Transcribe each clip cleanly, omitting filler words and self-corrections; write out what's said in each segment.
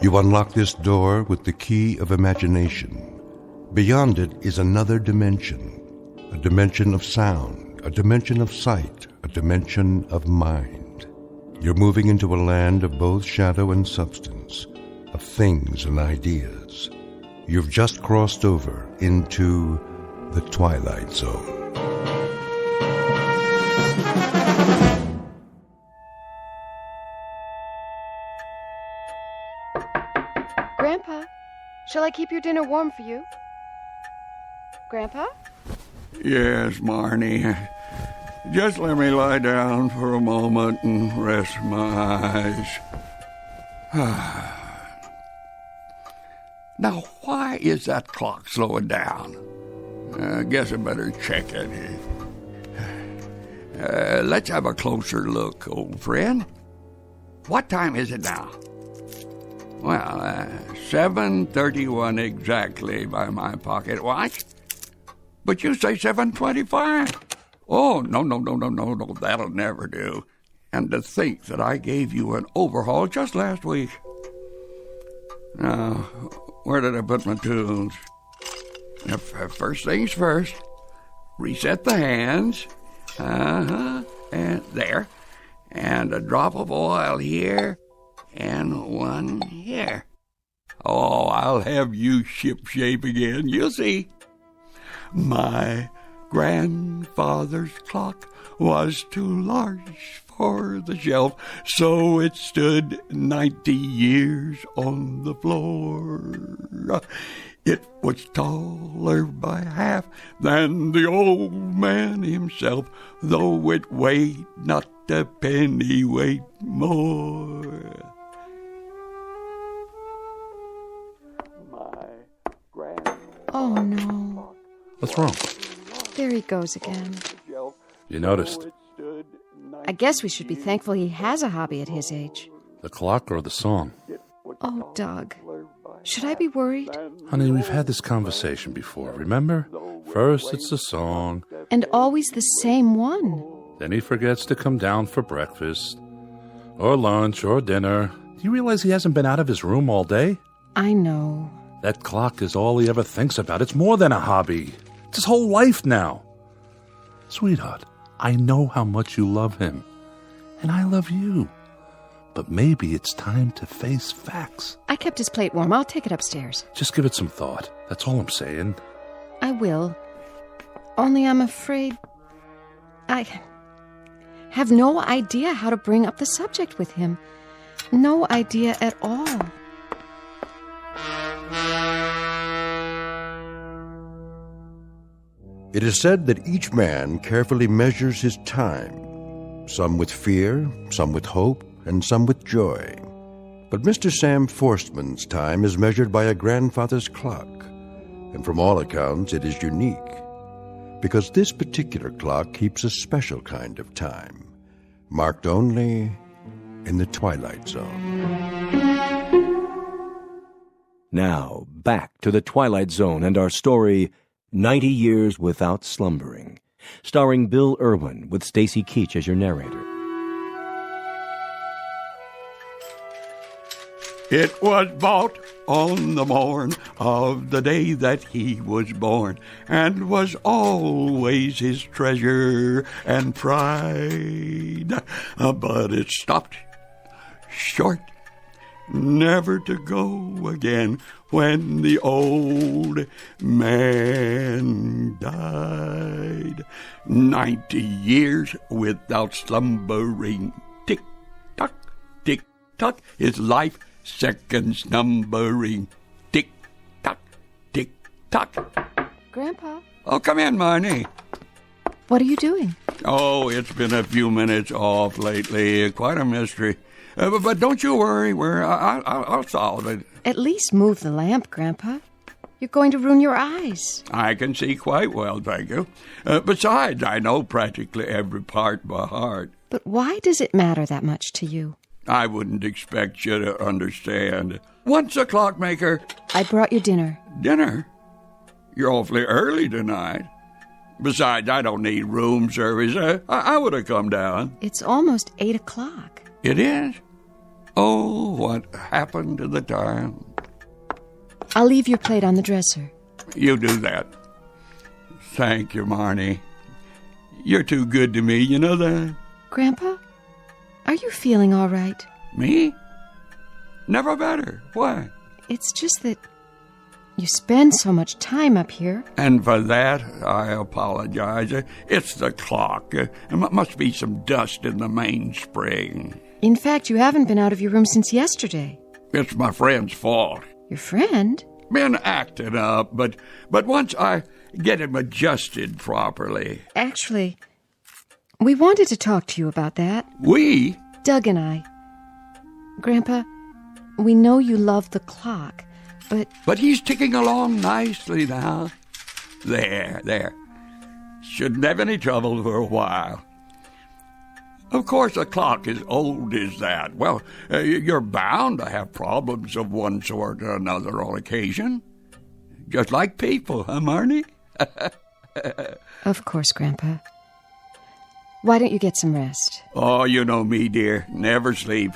You unlock this door with the key of imagination. Beyond it is another dimension, a dimension of sound, a dimension of sight, a dimension of mind. You're moving into a land of both shadow and substance, of things and ideas. You've just crossed over into the Twilight Zone. Grandpa, shall I keep your dinner warm for you? Grandpa? Yes, Marnie. Just let me lie down for a moment and rest my eyes. Now, why is that clock slowing down? I guess I better check it. Let's have a closer look, old friend. What time is it now? Well, 7:31 exactly by my pocket watch. But you say 7:25. Oh, no, that'll never do. And to think that I gave you an overhaul just last week. Now, where did I put my tools? First things first, reset the hands. And there. And a drop of oil here, and one here. Oh, I'll have you shipshape again, you'll see. My grandfather's clock was too large for the shelf, so it stood 90 years on the floor. It was taller by half than the old man himself, though it weighed not a pennyweight more. Oh, no. What's wrong? There he goes again. You noticed? I guess we should be thankful he has a hobby at his age. The clock or the song? Oh, Doug. Should I be worried? Honey, we've had this conversation before, remember? First it's the song. And always the same one. Then he forgets to come down for breakfast. Or lunch, or dinner. Do you realize he hasn't been out of his room all day? I know. That clock is all he ever thinks about. It's more than a hobby. It's his whole life now. Sweetheart, I know how much you love him. And I love you. But maybe it's time to face facts. I kept his plate warm. I'll take it upstairs. Just give it some thought. That's all I'm saying. I will. Only I'm afraid I have no idea how to bring up the subject with him. No idea at all. It is said that each man carefully measures his time, some with fear, some with hope, and some with joy. But Mr. Sam Forstman's time is measured by a grandfather's clock, and from all accounts it is unique, because this particular clock keeps a special kind of time, marked only in the Twilight Zone. Now, back to the Twilight Zone and our story, 90 Years Without Slumbering, starring Bill Irwin with Stacy Keach as your narrator. It was bought on the morn of the day that he was born, and was always his treasure and pride. But it stopped short, never to go again, when the old man died. 90 years without slumbering. Tick-tock, tick-tock, his life seconds numbering. Tick-tock, tick-tock. Grandpa? Oh, come in, Marnie. What are you doing? Oh, it's been a few minutes off lately. Quite a mystery. But don't you worry. I'll solve it. At least move the lamp, Grandpa. You're going to ruin your eyes. I can see quite well, thank you. Besides, I know practically every part by heart. But why does it matter that much to you? I wouldn't expect you to understand. Once a clockmaker. I brought you dinner. Dinner? You're awfully early tonight. Besides, I don't need room service. I would have come down. It's almost 8 o'clock. It is? Oh, what happened to the time? I'll leave your plate on the dresser. You do that. Thank you, Marnie. You're too good to me, you know that? Grandpa, are you feeling all right? Me? Never better. Why? It's just that you spend so much time up here. And for that, I apologize. It's the clock. There must be some dust in the mainspring. In fact, you haven't been out of your room since yesterday. It's my friend's fault. Your friend? Been acting up, but once I get him adjusted properly. Actually, we wanted to talk to you about that. We? Doug and I. Grandpa, we know you love the clock, but he's ticking along nicely now. There. Shouldn't have any trouble for a while. Of course, a clock as old as that, well, you're bound to have problems of one sort or another on occasion. Just like people, huh, Marnie? Of course, Grandpa. Why don't you get some rest? Oh, you know me, dear. Never sleep.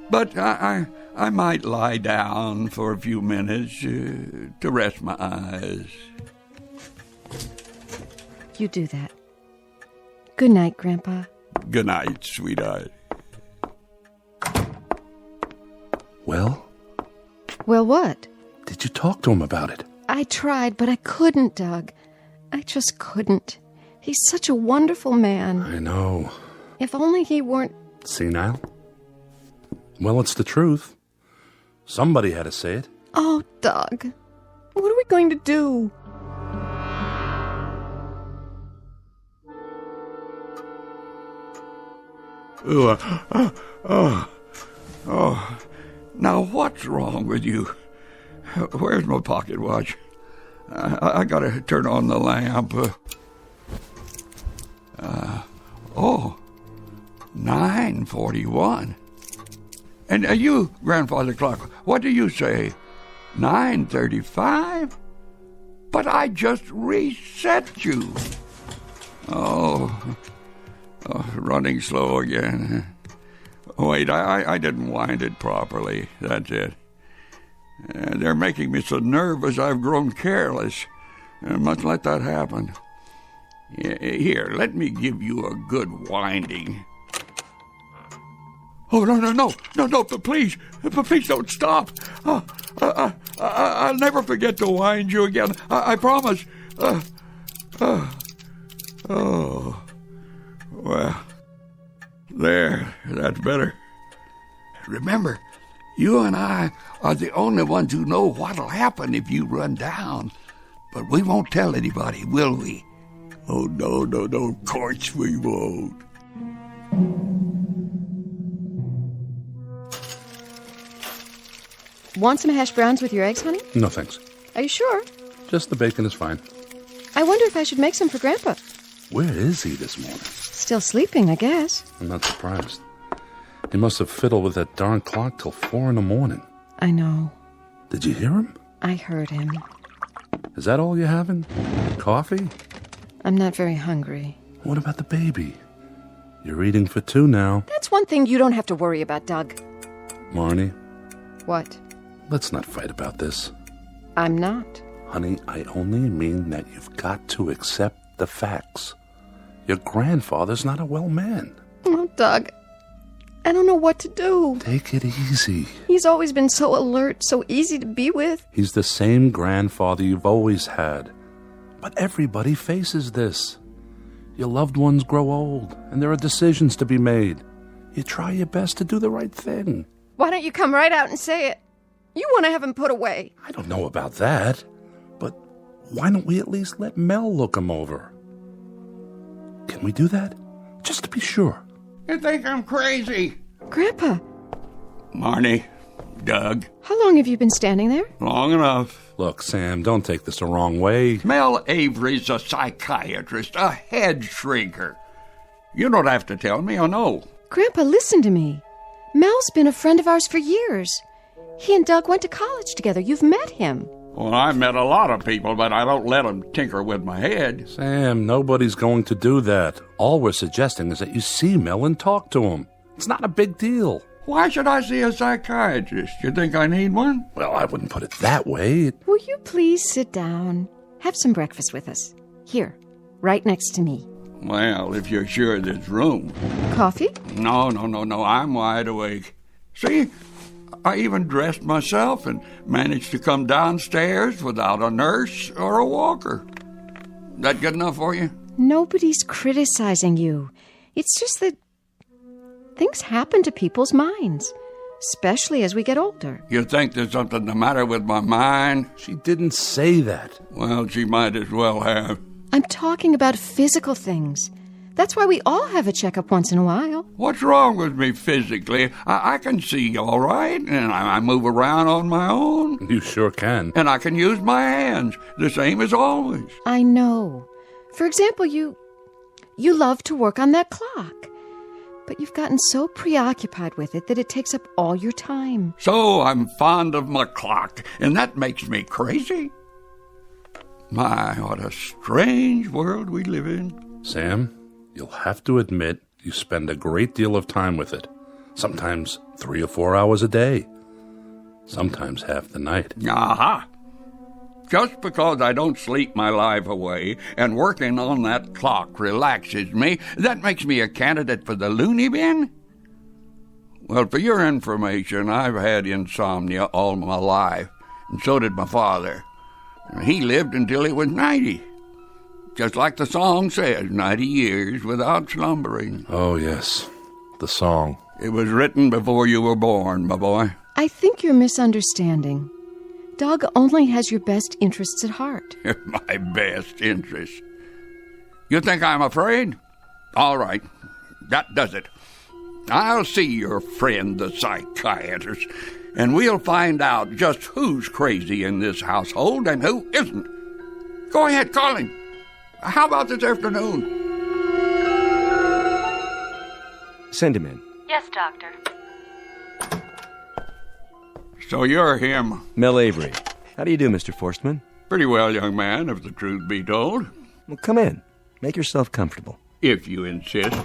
But I might lie down for a few minutes to rest my eyes. You do that. Good night, Grandpa. Good night, sweetheart. Well? Well, what? Did you talk to him about it? I tried, but I couldn't, Doug. I just couldn't. He's such a wonderful man. I know. If only he weren't... Senile? Well, it's the truth. Somebody had to say it. Oh, Doug. What are we going to do? Now, what's wrong with you? Where's my pocket watch? I gotta turn on the lamp. 9:41. And you, Grandfather Clock, what do you say? 9:35? But I just reset you. Oh, running slow again. Wait, I didn't wind it properly. That's it. They're making me so nervous I've grown careless. I must let that happen. Here, let me give you a good winding. Oh, no, please don't stop. I'll never forget to wind you again. I promise. Oh, well, there, that's better. Remember, you and I are the only ones who know what'll happen if you run down. But we won't tell anybody, will we? Oh, no, of course we won't. Want some hash browns with your eggs, honey? No, thanks. Are you sure? Just the bacon is fine. I wonder if I should make some for Grandpa. Where is he this morning? Still sleeping, I guess. I'm not surprised. He must have fiddled with that darn clock till 4 a.m. I know. Did you hear him? I heard him. Is that all you're having? Coffee? I'm not very hungry. What about the baby? You're eating for 2 now. That's one thing you don't have to worry about, Doug. Marnie, What? let's not fight about this. I'm not. Honey, I only mean that you've got to accept the facts. Your grandfather's not a well man. Oh, Doug, I don't know what to do. Take it easy. He's always been so alert, so easy to be with. He's the same grandfather you've always had. But everybody faces this. Your loved ones grow old, and there are decisions to be made. You try your best to do the right thing. Why don't you come right out and say it? You want to have him put away. I don't know about that, but why don't we at least let Mel look him over? Can we do that? Just to be sure. You think I'm crazy? Grandpa, Marnie, Doug, how long have you been standing there? long enough. Look, Sam, don't take this the wrong way. Mel Avery's a psychiatrist, a head shrinker. You don't have to tell me, I know. Grandpa, listen to me. Mel's been a friend of ours for years. He and Doug went to college together. You've met him. Well, I've met a lot of people, but I don't let them tinker with my head. Sam, nobody's going to do that. All we're suggesting is that you see Mel and talk to him. It's not a big deal. Why should I see a psychiatrist? You think I need one? Well, I wouldn't put it that way. Will you please sit down? Have some breakfast with us. Here, right next to me. Well, if you're sure there's room. Coffee? No. I'm wide awake. See, I even dressed myself and managed to come downstairs without a nurse or a walker. That good enough for you? Nobody's criticizing you. It's just that things happen to people's minds, especially as we get older. You think there's something the matter with my mind? She didn't say that. Well, she might as well have. I'm talking about physical things. That's why we all have a checkup once in a while. What's wrong with me physically? I can see all right, and I move around on my own. You sure can. And I can use my hands, the same as always. I know. For example, you love to work on that clock. But you've gotten so preoccupied with it that it takes up all your time. So I'm fond of my clock, and that makes me crazy. My, what a strange world we live in. Sam, you'll have to admit you spend a great deal of time with it. Sometimes 3 or 4 hours a day. Sometimes half the night. Aha! Just because I don't sleep my life away and working on that clock relaxes me, that makes me a candidate for the loony bin? Well, for your information, I've had insomnia all my life, and so did my father. He lived until he was 90. Just like the song says, 90 years without slumbering. Oh, yes. The song. It was written before you were born, my boy. I think you're misunderstanding. Doug only has your best interests at heart. My best interests. You think I'm afraid? All right. That does it. I'll see your friend, the psychiatrist, and we'll find out just who's crazy in this household and who isn't. Go ahead, call him. How about this afternoon? Send him in. Yes, Doctor. So you're him. Mel Avery. How do you do, Mr. Forstman? Pretty well, young man, if the truth be told. Well, come in. Make yourself comfortable. If you insist.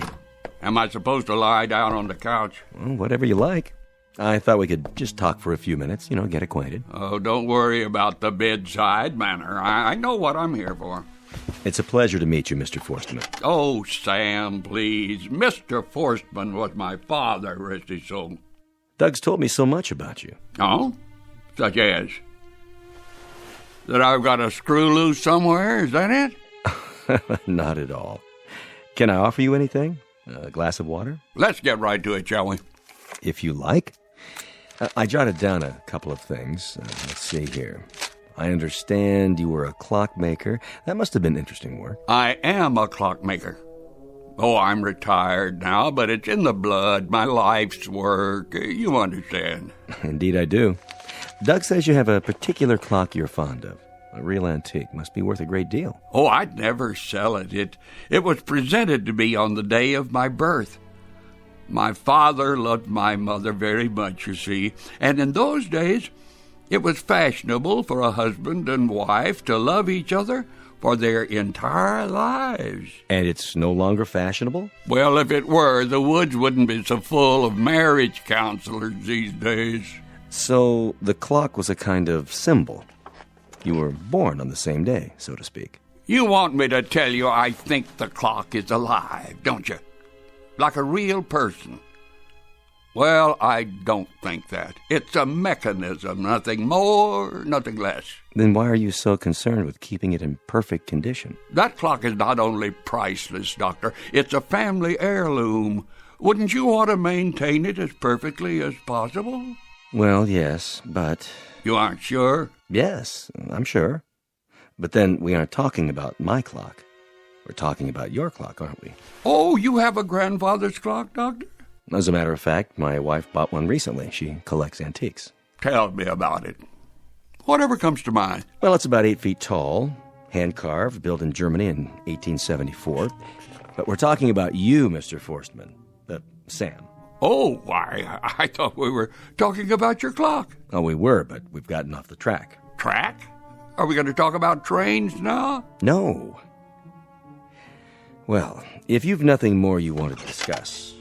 Am I supposed to lie down on the couch? Well, whatever you like. I thought we could just talk for a few minutes, get acquainted. Oh, don't worry about the bedside manner. I know what I'm here for. It's a pleasure to meet you, Mr. Forstman. Oh, Sam, please. Mr. Forstman was my father, rest his soul. Doug's told me so much about you. Oh? Such as? That I've got a screw loose somewhere, is that it? Not at all. Can I offer you anything? A glass of water? Let's get right to it, shall we? If you like. I jotted down a couple of things. Let's see here. I understand you were a clockmaker. That must have been interesting work. I am a clockmaker. Oh, I'm retired now, but it's in the blood, my life's work. You understand. Indeed I do. Doug says you have a particular clock you're fond of. A real antique. Must be worth a great deal. Oh, I'd never sell it. It was presented to me on the day of my birth. My father loved my mother very much, you see, and in those days it was fashionable for a husband and wife to love each other for their entire lives. And it's no longer fashionable? Well, if it were, the woods wouldn't be so full of marriage counselors these days. So the clock was a kind of symbol. You were born on the same day, so to speak. You want me to tell you I think the clock is alive, don't you? Like a real person. Well, I don't think that. It's a mechanism, nothing more, nothing less. Then why are you so concerned with keeping it in perfect condition? That clock is not only priceless, Doctor, it's a family heirloom. Wouldn't you want to maintain it as perfectly as possible? Well, yes, but... You aren't sure? Yes, I'm sure. But then we aren't talking about my clock. We're talking about your clock, aren't we? Oh, you have a grandfather's clock, Doctor? As a matter of fact, my wife bought one recently. She collects antiques. Tell me about it. Whatever comes to mind. Well, it's about 8 feet tall, hand-carved, built in Germany in 1874. But we're talking about you, Mr. Forstman. Sam. Oh, why, I thought we were talking about your clock. Oh, we were, but we've gotten off the track. Track? Are we going to talk about trains now? No. Well, if you've nothing more you want to discuss,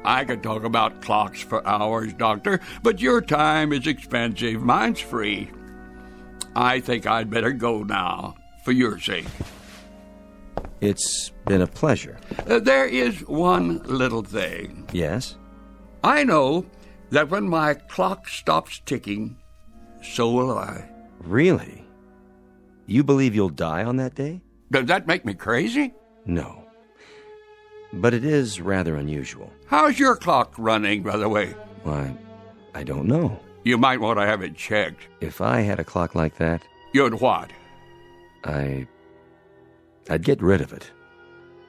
I could talk about clocks for hours, Doctor, but your time is expensive. Mine's free. I think I'd better go now, for your sake. It's been a pleasure. There is one little thing. Yes? I know that when my clock stops ticking, so will I. Really? You believe you'll die on that day? Does that make me crazy? No. But it is rather unusual. How's your clock running, by the way? Why, I don't know. You might want to have it checked. If I had a clock like that, You'd what? I'd get rid of it.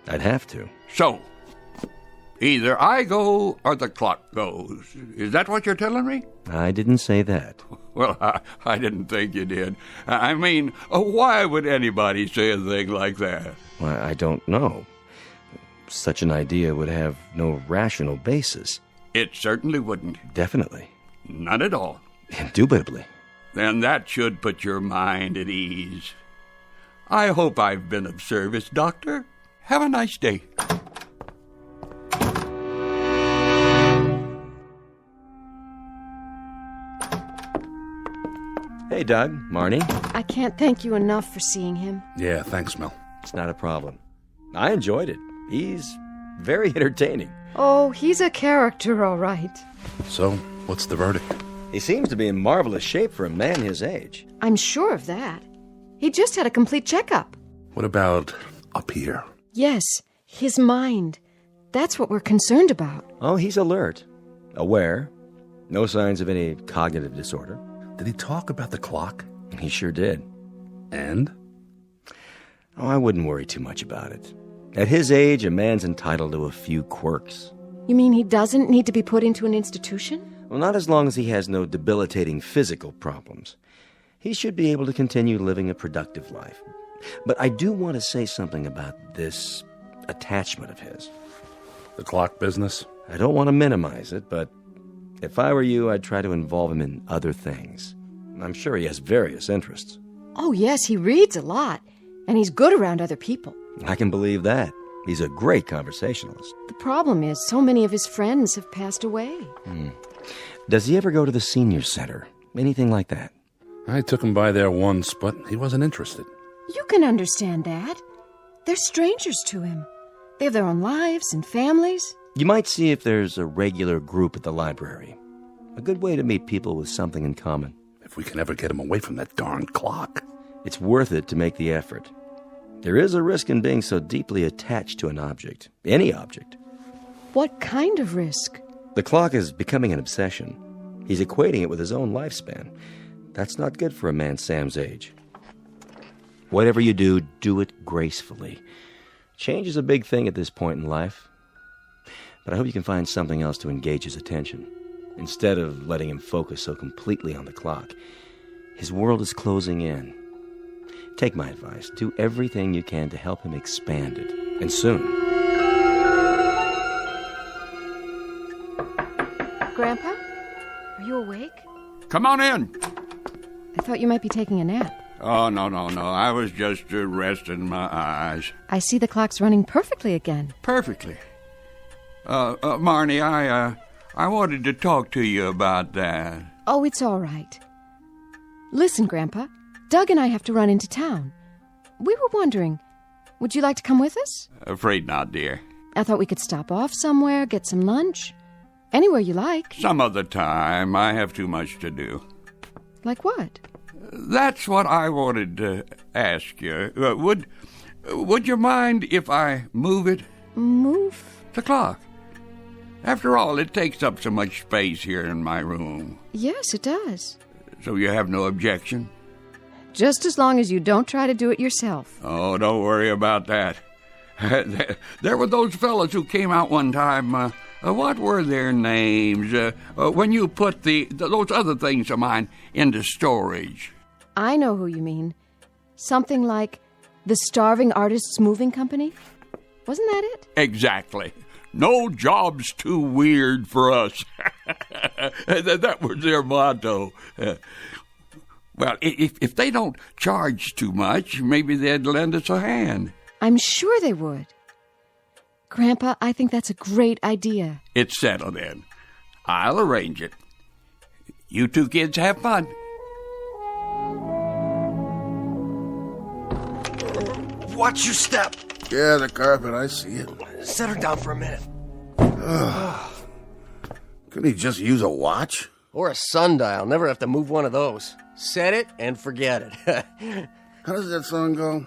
I'd have to. So, either I go or the clock goes. Is that what you're telling me? I didn't say that. Well, I didn't think you did. I mean, why would anybody say a thing like that? Why, I don't know. Such an idea would have no rational basis. It certainly wouldn't. Definitely. None at all. Indubitably. Then that should put your mind at ease. I hope I've been of service, Doctor. Have a nice day. Hey, Doug, Marnie. I can't thank you enough for seeing him. Yeah, thanks, Mel. It's not a problem. I enjoyed it. He's very entertaining. Oh, he's a character, all right. So, what's the verdict? He seems to be in marvelous shape for a man his age. I'm sure of that. He just had a complete checkup. What about up here? Yes, his mind. That's what we're concerned about. Oh, he's alert. Aware. No signs of any cognitive disorder. Did he talk about the clock? He sure did. And? Oh, I wouldn't worry too much about it. At his age, a man's entitled to a few quirks. You mean he doesn't need to be put into an institution? Well, not as long as he has no debilitating physical problems. He should be able to continue living a productive life. But I do want to say something about this attachment of his. The clock business? I don't want to minimize it, but if I were you, I'd try to involve him in other things. I'm sure he has various interests. Oh, yes, he reads a lot. And he's good around other people. I can believe that. He's a great conversationalist. The problem is, so many of his friends have passed away. Does he ever go to the senior center? Anything like that? I took him by there once, but he wasn't interested. You can understand that. They're strangers to him. They have their own lives and families. You might see if there's a regular group at the library. A good way to meet people with something in common. If we can ever get him away from that darn clock. It's worth it to make the effort. There is a risk in being so deeply attached to an object. Any object. What kind of risk? The clock is becoming an obsession. He's equating it with his own lifespan. That's not good for a man Sam's age. Whatever you do, do it gracefully. Change is a big thing at this point in life. But I hope you can find something else to engage his attention. Instead of letting him focus so completely on the clock. His world is closing in. Take my advice. Do everything you can to help him expand it. And soon. Grandpa? Are you awake? Come on in. I thought you might be taking a nap. Oh, no. I was just resting my eyes. I see the clock's running perfectly again. Perfectly. Marnie, I wanted to talk to you about that. Oh, it's all right. Listen, Grandpa. Doug and I have to run into town. We were wondering, would you like to come with us? Afraid not, dear. I thought we could stop off somewhere, get some lunch. Anywhere you like. Some other time. I have too much to do. Like what? That's what I wanted to ask you. Would you mind if I move it? Move? The clock. After all, it takes up so much space here in my room. Yes, it does. So you have no objection? Just as long as you don't try to do it yourself. Oh, don't worry about that. There were those fellows who came out one time. What were their names? When you put those other things of mine into storage. I know who you mean. Something like the Starving Artists Moving Company? Wasn't that it? Exactly. No job's too weird for us. That was their motto. Well, if they don't charge too much, maybe they'd lend us a hand. I'm sure they would. Grandpa, I think that's a great idea. It's settled then. I'll arrange it. You two kids have fun. Watch your step. Yeah, the carpet, I see it. Set her down for a minute. Couldn't he just use a watch? Or a sundial. Never have to move one of those. Set it and forget it. How does that song go?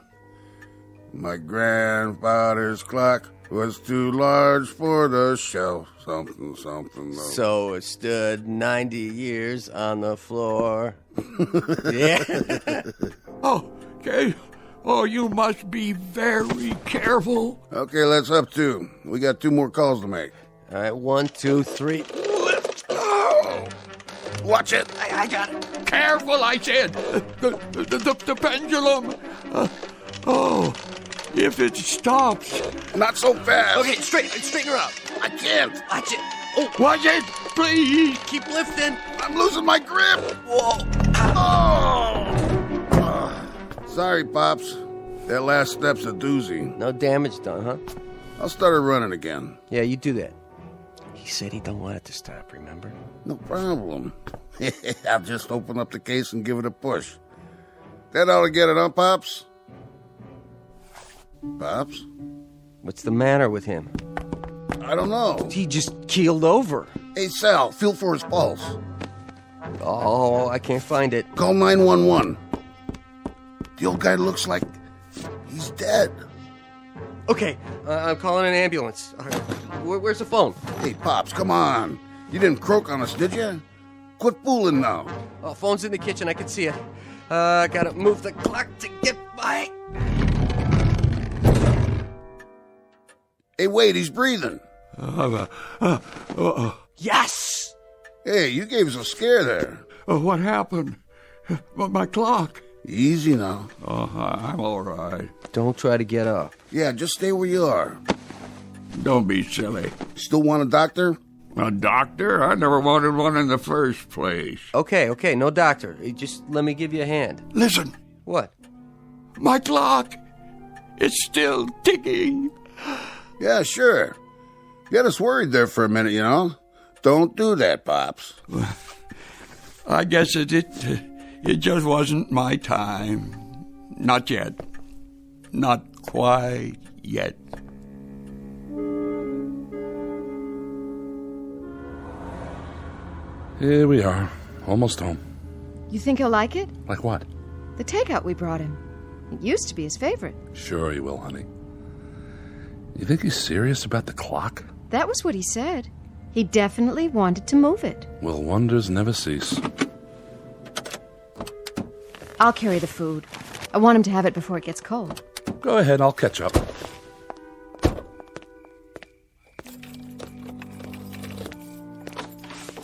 My grandfather's clock was too large for the shelf. Something, something. So it stood 90 years on the floor. Yeah. Oh, okay. Oh, you must be very careful. Okay, let's up two. We got 2 more calls to make. All right, 1, 2, 3. Oh! Watch it. I got it. Careful, I said. The pendulum. Oh, if it stops. Not so fast. Okay, straighten her out. I can't. Watch it. Oh, Watch it, please. keep lifting. I'm losing my grip. Whoa. Sorry, Pops. That last step's a doozy. No damage done, huh? I'll start her running again. Yeah, you do that. He said he don't want it to stop, remember? No problem. I'll just open up the case and give it a push. That ought to get it, huh, Pops? Pops? What's the matter with him? I don't know. He just keeled over. Hey, Sal, feel for his pulse. Oh, I can't find it. Call 911. The old guy looks like he's dead. Okay, I'm calling an ambulance. Where's the phone? Hey, Pops, come on. You didn't croak on us, did you? Quit fooling now. Oh, phone's in the kitchen. I can see it. Gotta move the clock to get by. Hey, wait, he's breathing. Yes! Hey, you gave us a scare there. What happened? My clock. Easy now. Oh, I'm all right. Don't try to get up. Yeah, just stay where you are. Don't be silly. Still want a doctor? A doctor? I never wanted one in the first place. Okay, no doctor. Just let me give you a hand. Listen, What? my clock. It's still ticking. Yeah, sure. You had us worried there for a minute, you know? Don't do that, Pops. I guess it just wasn't my time. Not yet. Not quite yet. Here we are, almost home. You think he'll like it? Like what? The takeout we brought him. It used to be his favorite. Sure he will, honey. You think he's serious about the clock? That was what he said. He definitely wanted to move it. Will wonders never cease? I'll carry the food. I want him to have it before it gets cold. Go ahead, I'll catch up.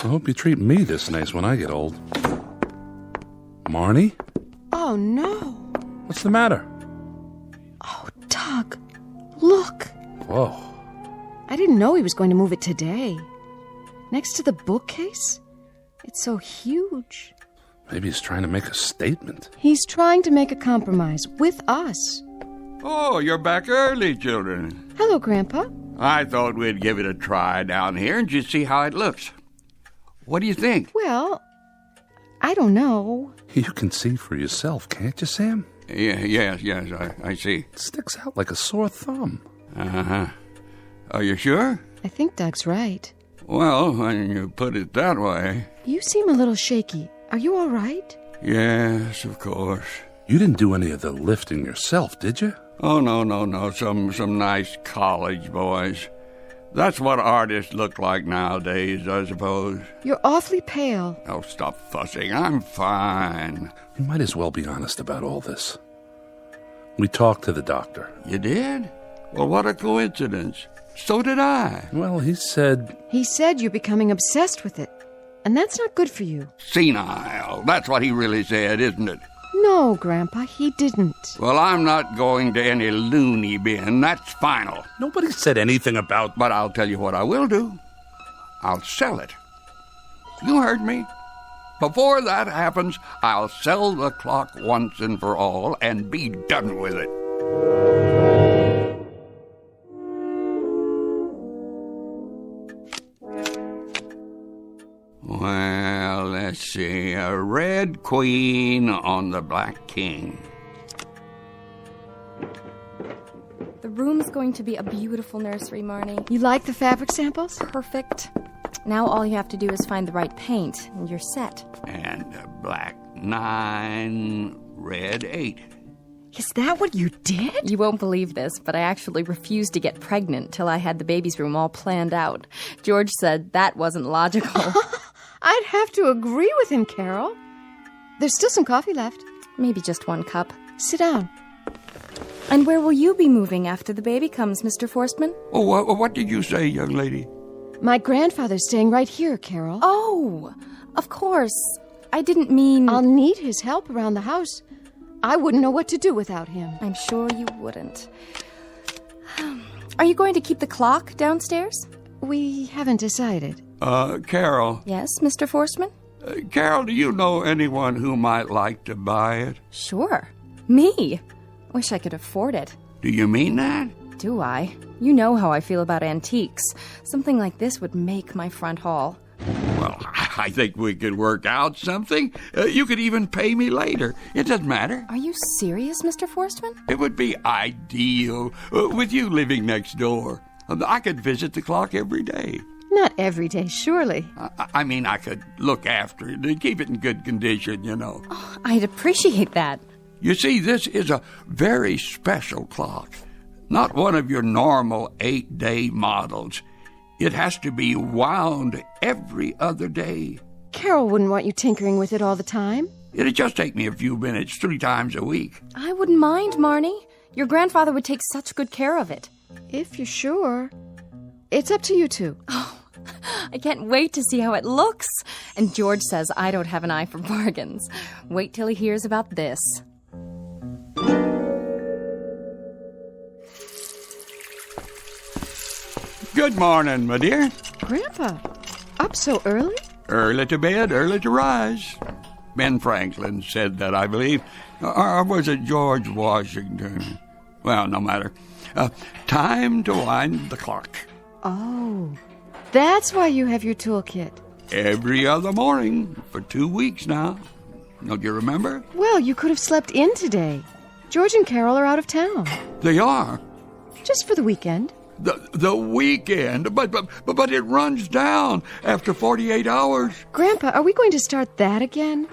I hope you treat me this nice when I get old. Marnie? Oh, no. What's the matter? Oh, Doug, look. Whoa. I didn't know he was going to move it today. Next to the bookcase? It's so huge. Maybe he's trying to make a statement. He's trying to make a compromise with us. Oh, you're back early, children. Hello, Grandpa. I thought we'd give it a try down here and just see how it looks. What do you think? Well, I don't know. You can see for yourself, can't you, Sam? Yes, I see. It sticks out like a sore thumb. Uh-huh. Are you sure? I think Doug's right. Well, when you put it that way. You seem a little shaky. Are you all right? Yes, of course. You didn't do any of the lifting yourself, did you? Oh, no. Some nice college boys. That's what artists look like nowadays, I suppose. You're awfully pale. Oh, stop fussing. I'm fine. You might as well be honest about all this. We talked to the doctor. You did? Well, what a coincidence. So did I. Well, he said... He said you're becoming obsessed with it. And that's not good for you. Senile. That's what he really said, isn't it? No, Grandpa, he didn't. Well, I'm not going to any loony bin. That's final. Nobody said anything about... But I'll tell you what I will do. I'll sell it. You heard me. Before that happens, I'll sell the clock once and for all and be done with it. red queen on the black king. The room's going to be a beautiful nursery, Marnie. You like the fabric samples? Perfect. Now all you have to do is find the right paint, and you're set. And black 9, red 8. Is that what you did? You won't believe this, but I actually refused to get pregnant till I had the baby's room all planned out. George said that wasn't logical. I'd have to agree with him, Carol. There's still some coffee left. Maybe just 1 cup. Sit down. And where will you be moving after the baby comes, Mr. Forstmann? Oh, what did you say, young lady? My grandfather's staying right here, Carol. Oh, of course. I didn't mean... I'll need his help around the house. I wouldn't know what to do without him. I'm sure you wouldn't. Are you going to keep the clock downstairs? We haven't decided. Carol. Yes, Mr. Forstmann? Carol, do you know anyone who might like to buy it? Sure. Me. Wish I could afford it. Do you mean that? Do I? You know how I feel about antiques. Something like this would make my front hall. Well, I think we could work out something. You could even pay me later. It doesn't matter. Are you serious, Mr. Forstmann? It would be ideal with you living next door. I could visit the clock every day. Not every day, surely. I mean, I could look after it and keep it in good condition, you know. Oh, I'd appreciate that. You see, this is a very special clock. Not one of your normal 8-day models. It has to be wound every other day. Carol wouldn't want you tinkering with it all the time. It'd just take me a few minutes 3 times a week. I wouldn't mind, Marnie. Your grandfather would take such good care of it. If you're sure. It's up to you two. Oh, I can't wait to see how it looks. And George says I don't have an eye for bargains. Wait till he hears about this. Good morning, my dear. Grandpa, up so early? Early to bed, early to rise. Ben Franklin said that, I believe. Or was it George Washington? Well, no matter. Time to wind the clock. Oh, that's why you have your toolkit. Every other morning for 2 weeks now. Don't you remember? Well, you could have slept in today. George and Carol are out of town. They are. Just for the weekend. The weekend, but it runs down after 48 hours. Grandpa, are we going to start that again?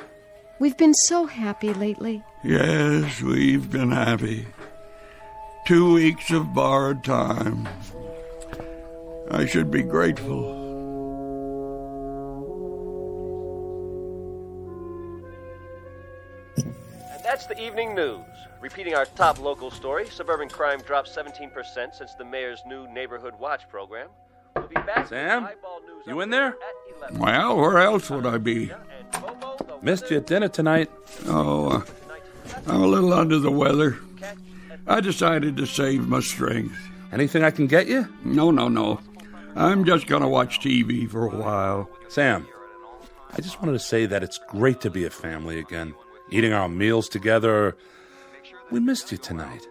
We've been so happy lately. Yes, we've been happy. 2 weeks of borrowed time. I should be grateful. And that's the evening news. Repeating our top local story, suburban crime dropped 17% since the mayor's new Neighborhood Watch program. We'll be back Sam, with Eyeball News you in update there? at 11. Well, where else would I be? Missed you at dinner tonight. Oh, I'm a little under the weather. I decided to save my strength. Anything I can get you? No. I'm just going to watch TV for a while. Sam, I just wanted to say that it's great to be a family again. Eating our meals together. We missed you tonight.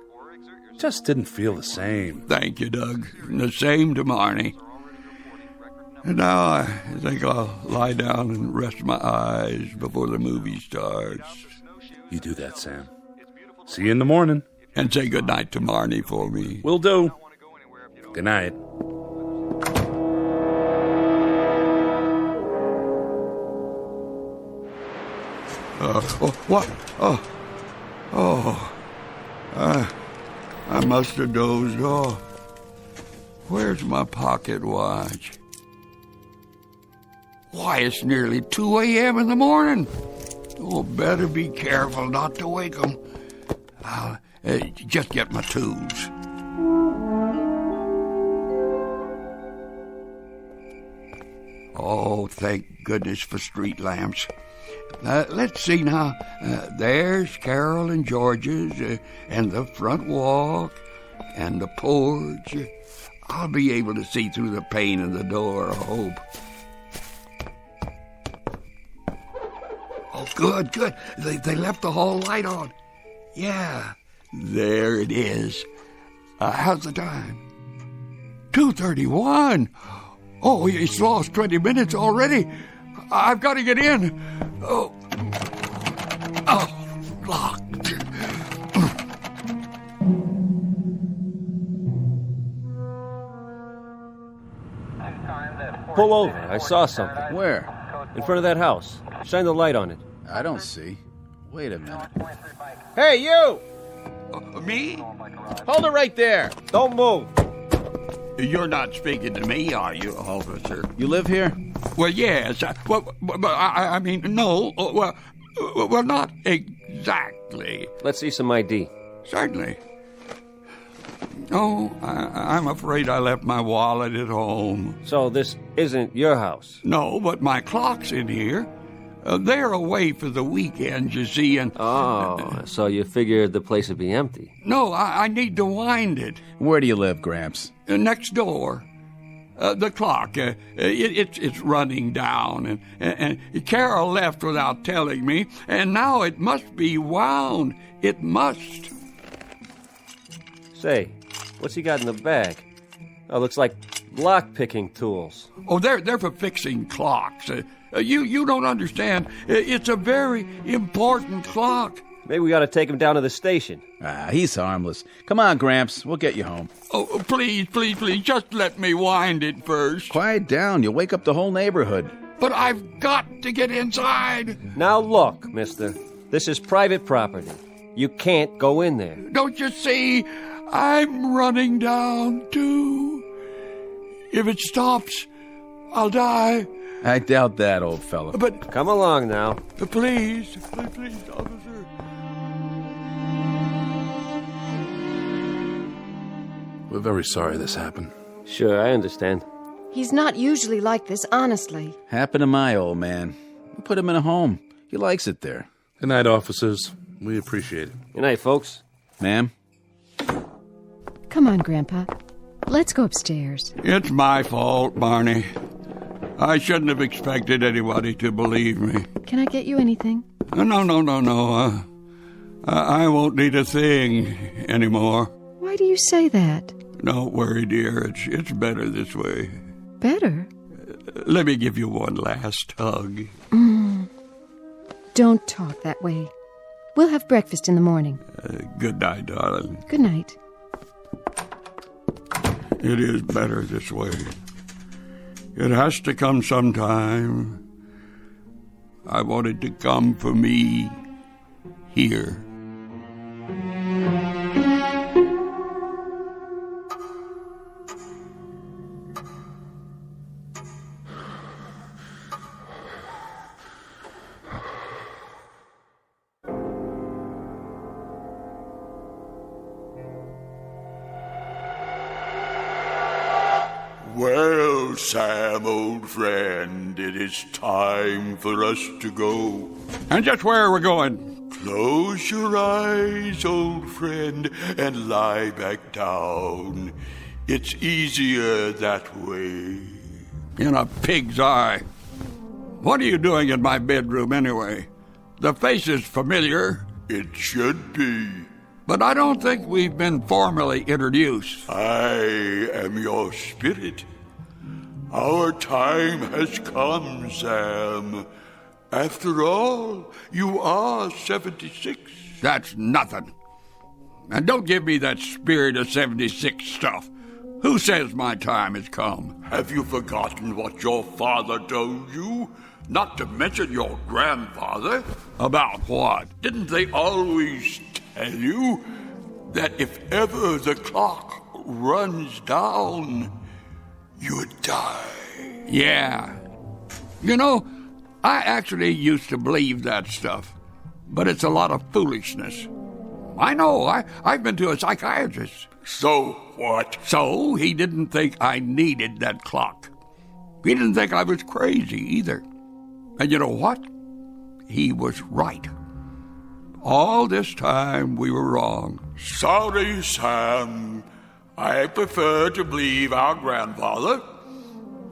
Just didn't feel the same. Thank you, Doug. And the same to Marnie. And now I think I'll lie down and rest my eyes before the movie starts. You do that, Sam. See you in the morning. And say goodnight to Marnie for me. Will do. Good night. What? I must have dozed off. Where's my pocket watch? Why, it's nearly 2 a.m. in the morning. Oh, better be careful not to wake 'em. I'll just get my tools. Oh, thank goodness for street lamps. Let's see now. There's Carol and George's, and the front walk, and the porch. I'll be able to see through the pane in the door, I hope. Oh, good. They left the hall light on. Yeah, there it is. How's the time? 2:31. Oh, it's lost 20 minutes already. I've got to get in. Oh, pull over. I saw something. Where? In front of that house. Shine the light on it. I don't see. Wait a minute. Hey, you! Me? Hold it right there. Don't move. You're not speaking to me, are you, officer? You live here? Well, yes. I mean, no. Well, not exactly. Let's see some ID. Certainly. Oh, I'm afraid I left my wallet at home. So this isn't your house? No, but my clock's in here. They're away for the weekend, you see, and... Oh, so you figured the place would be empty? No, I need to wind it. Where do you live, Gramps? Next door. The clock, it's running down, and Carol left without telling me, and now it must be wound. It must. Say, what's he got in the bag? Oh, looks like lock-picking tools. Oh, they're for fixing clocks. You don't understand. It's a very important clock. Maybe we got to take him down to the station. He's harmless. Come on, Gramps. We'll get you home. Oh, please, just let me wind it first. Quiet down. You'll wake up the whole neighborhood. But I've got to get inside. Now look, mister. This is private property. You can't go in there. Don't you see? I'm running down, too. If it stops, I'll die. I doubt that, old fellow. But... Come along now. Please, officer. We're very sorry this happened. Sure, I understand. He's not usually like this, honestly. Happened to my old man. We put him in a home. He likes it there. Good night, officers. We appreciate it. Good night, folks. Ma'am? Come on, Grandpa. Let's go upstairs. It's my fault, Barney. I shouldn't have expected anybody to believe me. Can I get you anything? No. I won't need a thing anymore. Why do you say that? Don't worry, dear. It's better this way. Better? Let me give you one last hug. Don't talk that way. We'll have breakfast in the morning. Good night, darling. Good night. It is better this way. It has to come sometime. I want it to come for me here. Well, Sam, old friend, it is time for us to go. And just where are we going? Close your eyes, old friend, and lie back down. It's easier that way. In a pig's eye. What are you doing in my bedroom anyway? The face is familiar. It should be. But I don't think we've been formally introduced. I am your spirit. Our time has come, Sam. After all, you are 76. That's nothing. And don't give me that spirit of 76 stuff. Who says my time has come? Have you forgotten what your father told you? Not to mention your grandfather. About what? Didn't they always tell you that if ever the clock runs down, you'd die? Yeah. You know, I actually used to believe that stuff, but it's a lot of foolishness. I know, I've been to a psychiatrist. So what? So he didn't think I needed that clock. He didn't think I was crazy either. And you know what? He was right. All this time we were wrong. Sorry, Sam. I prefer to believe our grandfather.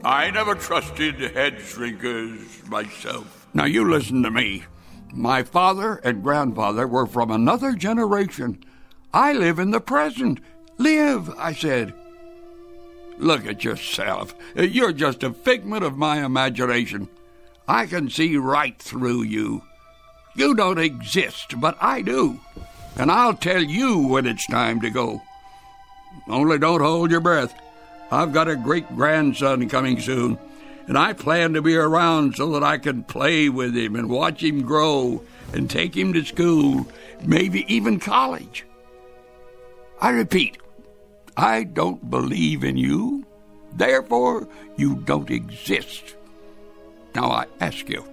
I never trusted head shrinkers myself. Now you listen to me. My father and grandfather were from another generation. I live in the present. Live, I said. Look at yourself. You're just a figment of my imagination. I can see right through you. You don't exist, but I do. And I'll tell you when it's time to go. Only don't hold your breath. I've got a great-grandson coming soon, and I plan to be around so that I can play with him and watch him grow and take him to school, maybe even college. I repeat, I don't believe in you, therefore you don't exist. Now I ask you,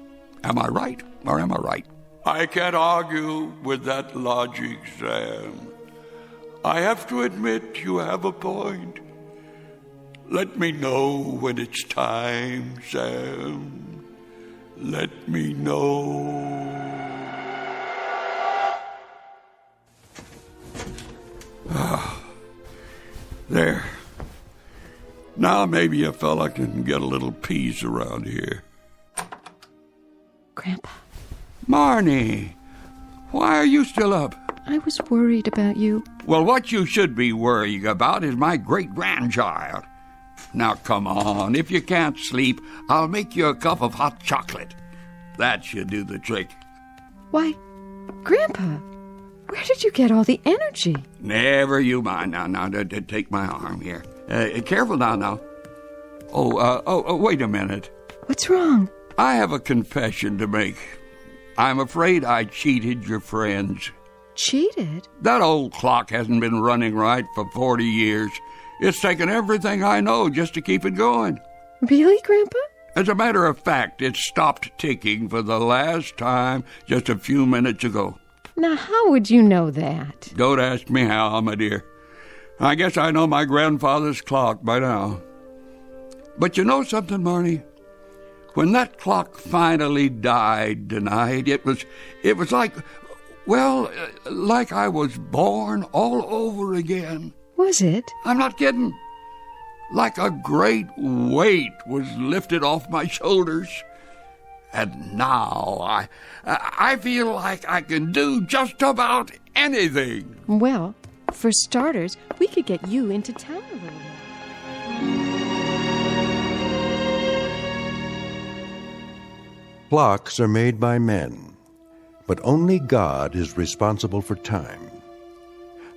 am I right or am I right? I can't argue with that logic, Sam. I have to admit you have a point. Let me know when it's time, Sam. Let me know. There. Now maybe a fella can get a little peace around here. Grandpa, Marnie, why are you still up? I was worried about you. Well, what you should be worrying about is my great-grandchild. Now, come on. If you can't sleep, I'll make you a cup of hot chocolate. That should do the trick. Why, Grandpa, where did you get all the energy? Never you mind. Now, take my arm here. Careful now. Oh, wait a minute. What's wrong? I have a confession to make. I'm afraid I cheated your friends. Cheated? That old clock hasn't been running right for 40 years. It's taken everything I know just to keep it going. Really, Grandpa? As a matter of fact, it stopped ticking for the last time just a few minutes ago. Now, how would you know that? Don't ask me how, my dear. I guess I know my grandfather's clock by now. But you know something, Marnie? When that clock finally died tonight, it was like, well, like I was born all over again. Was it? I'm not kidding. Like a great weight was lifted off my shoulders. And now I feel like I can do just about anything. Well, for starters, we could get you into town a little bit. Clocks are made by men, but only God is responsible for time.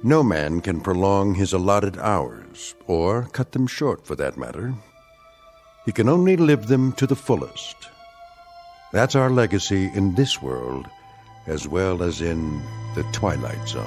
No man can prolong his allotted hours, or cut them short for that matter. He can only live them to the fullest. That's our legacy in this world, as well as in the Twilight Zone.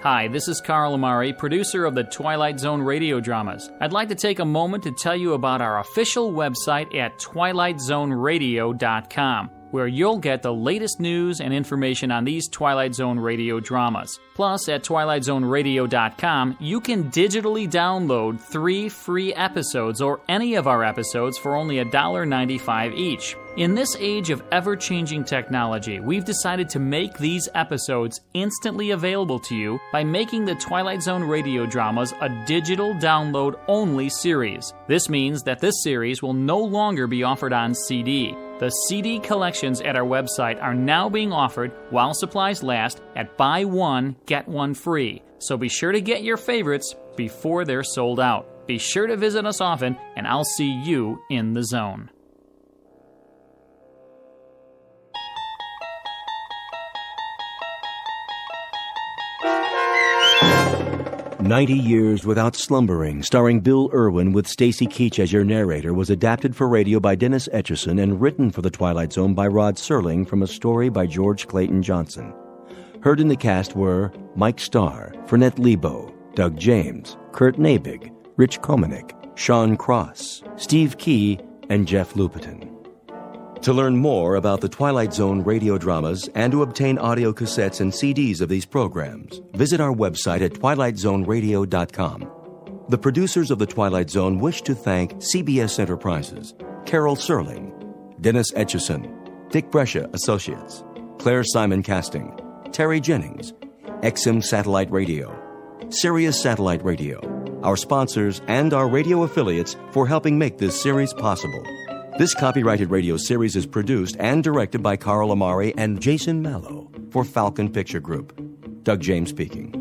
Hi, this is Carl Amari, producer of the Twilight Zone radio dramas. I'd like to take a moment to tell you about our official website at twilightzoneradio.com, where you'll get the latest news and information on these Twilight Zone radio dramas. Plus, at twilightzoneradio.com, you can digitally download 3 free episodes or any of our episodes for only $1.95 each. In this age of ever-changing technology, we've decided to make these episodes instantly available to you by making the Twilight Zone radio dramas a digital download-only series. This means that this series will no longer be offered on CD. The CD collections at our website are now being offered while supplies last at buy one, get one free. So be sure to get your favorites before they're sold out. Be sure to visit us often, and I'll see you in the zone. "90 Years Without Slumbering," starring Bill Irwin with Stacy Keach as your narrator, was adapted for radio by Dennis Etchison and written for The Twilight Zone by Rod Serling from a story by George Clayton Johnson. Heard in the cast were Mike Starr, Fernette Lebo, Doug James, Kurt Nabig, Rich Komanek, Sean Cross, Steve Key, and Jeff Lupetin. To learn more about the Twilight Zone radio dramas and to obtain audio cassettes and CDs of these programs, visit our website at twilightzoneradio.com. The producers of The Twilight Zone wish to thank CBS Enterprises, Carol Serling, Dennis Etchison, Dick Brescia Associates, Claire Simon Casting, Terry Jennings, XM Satellite Radio, Sirius Satellite Radio, our sponsors, and our radio affiliates for helping make this series possible. This copyrighted radio series is produced and directed by Carl Amari and Jason Mallow for Falcon Picture Group. Doug James speaking.